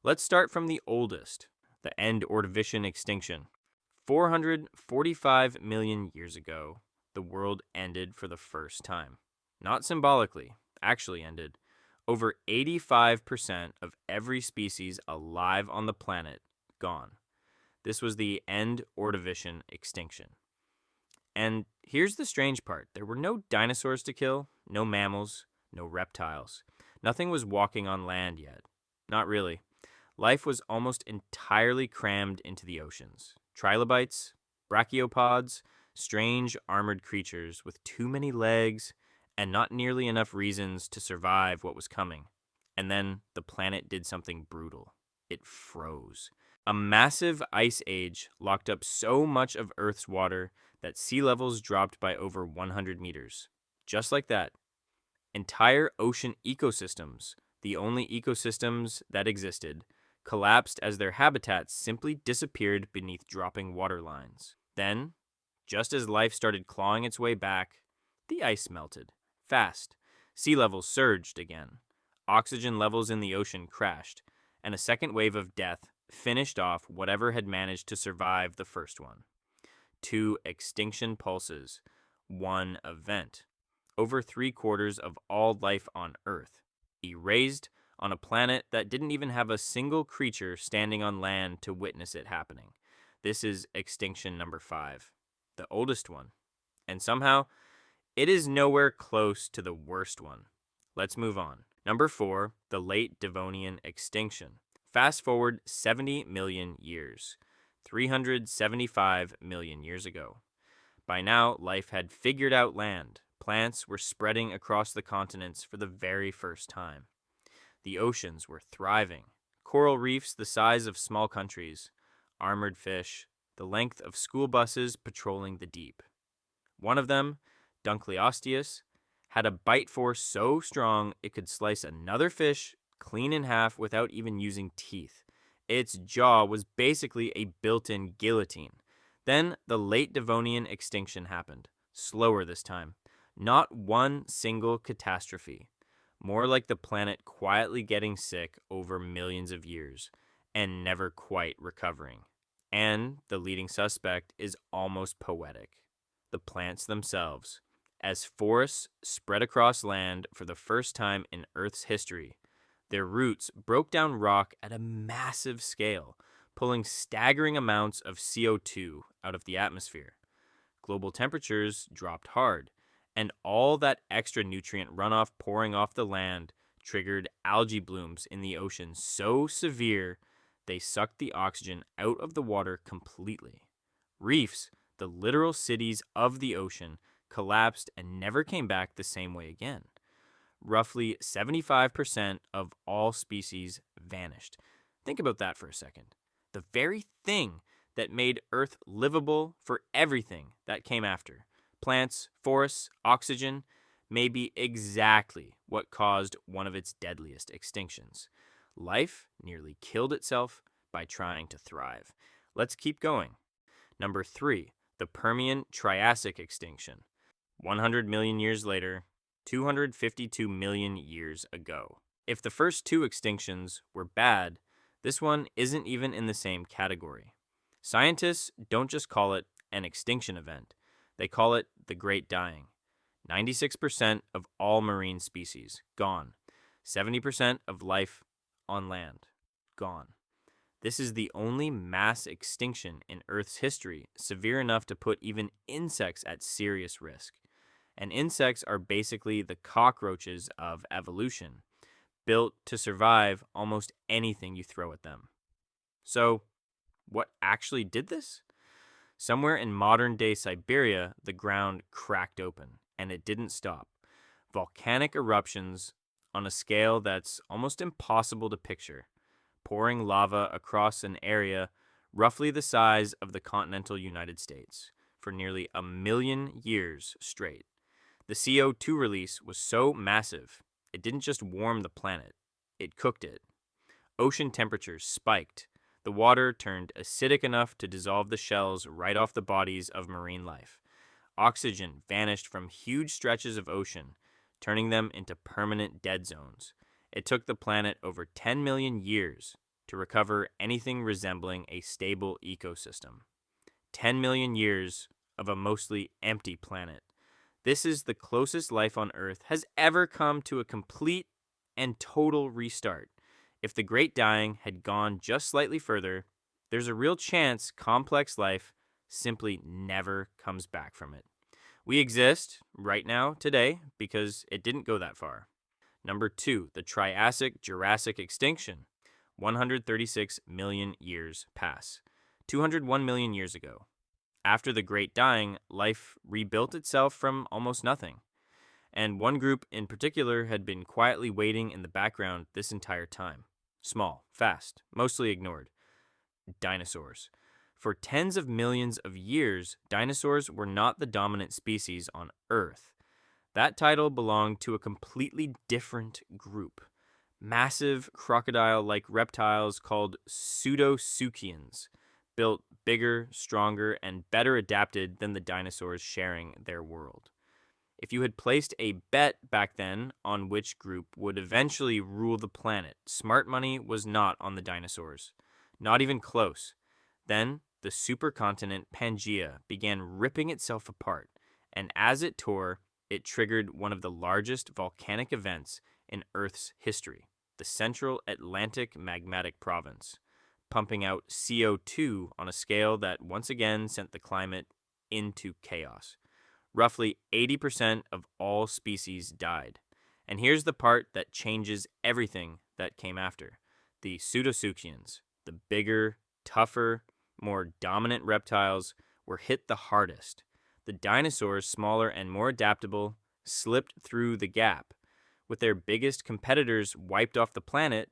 Let's start from the oldest, the End-Ordovician Extinction. 445 million years ago, the world ended for the first time. Not symbolically, actually ended. Over 85% of every species alive on the planet gone. This was the End-Ordovician Extinction. And here's the strange part. There were no dinosaurs to kill, no mammals, no reptiles. Nothing was walking on land yet. Not really. Life was almost entirely crammed into the oceans. Trilobites, brachiopods, strange armored creatures with too many legs and not nearly enough reasons to survive what was coming. And then the planet did something brutal. It froze. A massive ice age locked up so much of Earth's water that sea levels dropped by over 100 meters. Just like that. Entire ocean ecosystems, the only ecosystems that existed, collapsed as their habitats simply disappeared beneath dropping water lines. Then, just as life started clawing its way back, the ice melted. Fast. Sea levels surged again. Oxygen levels in the ocean crashed, and a second wave of death finished off whatever had managed to survive the first one. 2 extinction pulses. 1 event. Over 3/4 of all life on Earth. Erased on a planet that didn't even have a single creature standing on land to witness it happening. This is extinction number 5, the oldest one. And somehow, it is nowhere close to the worst one. Let's move on. Number 4, the late Devonian extinction. Fast forward 70 million years, 375 million years ago. By now, life had figured out land. Plants were spreading across the continents for the very first time. The oceans were thriving. Coral reefs the size of small countries. Armored fish, the length of school buses patrolling the deep. One of them, Dunkleosteus, had a bite force so strong it could slice another fish clean in half without even using teeth. Its jaw was basically a built-in guillotine. Then the late Devonian extinction happened. Slower this time. Not one single catastrophe. More like the planet quietly getting sick over millions of years and never quite recovering. And the leading suspect is almost poetic. The plants themselves. As forests spread across land for the first time in Earth's history, their roots broke down rock at a massive scale, pulling staggering amounts of CO2 out of the atmosphere. Global temperatures dropped hard, and all that extra nutrient runoff pouring off the land triggered algae blooms in the ocean so severe they sucked the oxygen out of the water completely. Reefs, the literal cities of the ocean, collapsed and never came back the same way again. Roughly 75% of all species vanished. Think about that for a second. The very thing that made Earth livable for everything that came after, plants, forests, oxygen, may be exactly what caused one of its deadliest extinctions. Life nearly killed itself by trying to thrive. Let's keep going. Number 3, the Permian-Triassic extinction. 100 million years later, 252 million years ago. If the first 2 extinctions were bad, this one isn't even in the same category. Scientists don't just call it an extinction event. They call it the Great Dying. 96% of all marine species, gone. 70% of life on land, gone. This is the only mass extinction in Earth's history severe enough to put even insects at serious risk. And insects are basically the cockroaches of evolution, built to survive almost anything you throw at them. So, what actually did this? Somewhere in modern-day Siberia, the ground cracked open, and it didn't stop. Volcanic eruptions on a scale that's almost impossible to picture, pouring lava across an area roughly the size of the continental United States for nearly 1 million years straight. The CO2 release was so massive, it didn't just warm the planet, it cooked it. Ocean temperatures spiked. The water turned acidic enough to dissolve the shells right off the bodies of marine life. Oxygen vanished from huge stretches of ocean, turning them into permanent dead zones. It took the planet over 10 million years to recover anything resembling a stable ecosystem. 10 million years of a mostly empty planet. This is the closest life on Earth has ever come to a complete and total restart. If the Great Dying had gone just slightly further, there's a real chance complex life simply never comes back from it. We exist right now, today, because it didn't go that far. Number 2, the Triassic-Jurassic extinction. 136 million years pass. 201 million years ago. After the Great Dying, life rebuilt itself from almost nothing. And one group in particular had been quietly waiting in the background this entire time. Small, fast, mostly ignored. Dinosaurs. For tens of millions of years, dinosaurs were not the dominant species on Earth. That title belonged to a completely different group. Massive crocodile-like reptiles called pseudosuchians, built bigger, stronger, and better adapted than the dinosaurs sharing their world. If you had placed a bet back then on which group would eventually rule the planet, smart money was not on the dinosaurs. Not even close. Then, the supercontinent Pangaea began ripping itself apart, and as it tore, it triggered one of the largest volcanic events in Earth's history, the Central Atlantic Magmatic Province, pumping out CO2 on a scale that once again sent the climate into chaos. Roughly 80% of all species died. And here's the part that changes everything that came after. The pseudosuchians, the bigger, tougher, more dominant reptiles, were hit the hardest. The dinosaurs, smaller and more adaptable, slipped through the gap. With their biggest competitors wiped off the planet,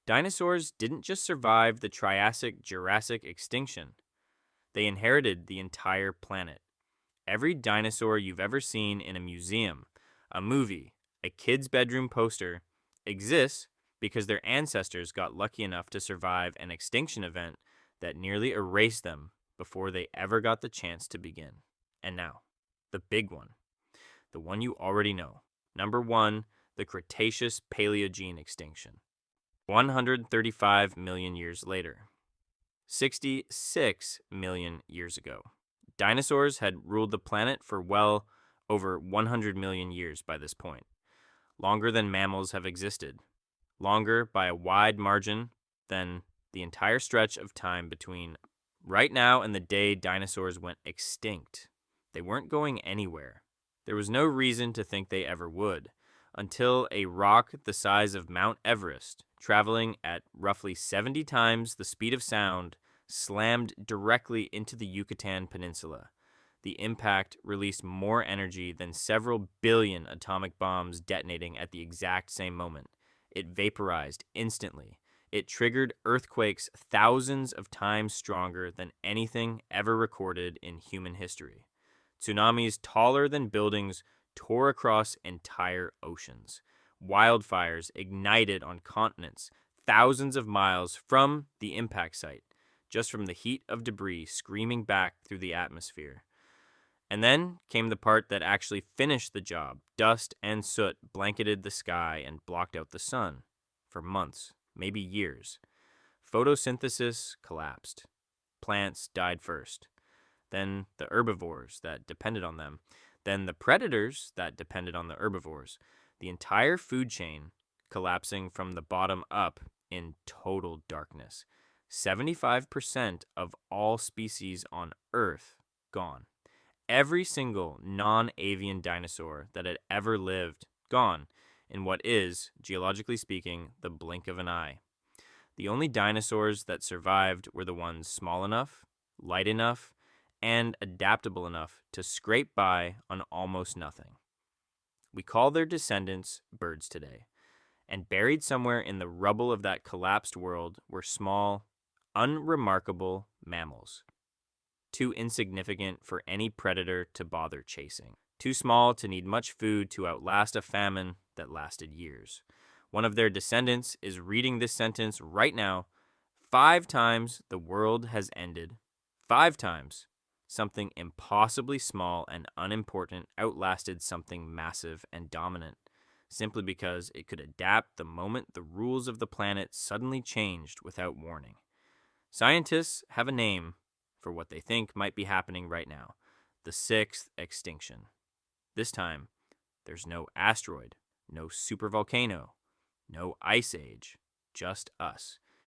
dinosaurs didn't just survive the Triassic-Jurassic extinction. They inherited the entire planet. Every dinosaur you've ever seen in a museum, a movie, a kid's bedroom poster exists because their ancestors got lucky enough to survive an extinction event that nearly erased them before they ever got the chance to begin. And now, the big one. The one you already know. Number 1, the Cretaceous-Paleogene extinction. 135 million years later. 66 million years ago. Dinosaurs had ruled the planet for well over 100 million years by this point. Longer than mammals have existed. Longer by a wide margin than the entire stretch of time between right now and the day dinosaurs went extinct. They weren't going anywhere. There was no reason to think they ever would, until a rock the size of Mount Everest, traveling at roughly 70 times the speed of sound, slammed directly into the Yucatan Peninsula. The impact released more energy than several billion atomic bombs detonating at the exact same moment. It vaporized instantly. It triggered earthquakes thousands of times stronger than anything ever recorded in human history. Tsunamis taller than buildings tore across entire oceans. Wildfires ignited on continents thousands of miles from the impact site, just from the heat of debris screaming back through the atmosphere. And then came the part that actually finished the job. Dust and soot blanketed the sky and blocked out the sun for months, maybe years. Photosynthesis collapsed. Plants died first. Then the herbivores that depended on them. Then the predators that depended on the herbivores. The entire food chain collapsing from the bottom up in total darkness. 75% of all species on Earth gone. Every single non-avian dinosaur that had ever lived gone in what is, geologically speaking, the blink of an eye. The only dinosaurs that survived were the ones small enough, light enough, and adaptable enough to scrape by on almost nothing. We call their descendants birds today, and buried somewhere in the rubble of that collapsed world were small, unremarkable mammals. Too insignificant for any predator to bother chasing. Too small to need much food to outlast a famine that lasted years. One of their descendants is reading this sentence right now. 5 times the world has ended. 5 times. Something impossibly small and unimportant outlasted something massive and dominant. simply because it could adapt the moment the rules of the planet suddenly changed without warning. Scientists have a name for what they think might be happening right now: the sixth extinction. This time, there's no asteroid, no supervolcano, no ice age, just us.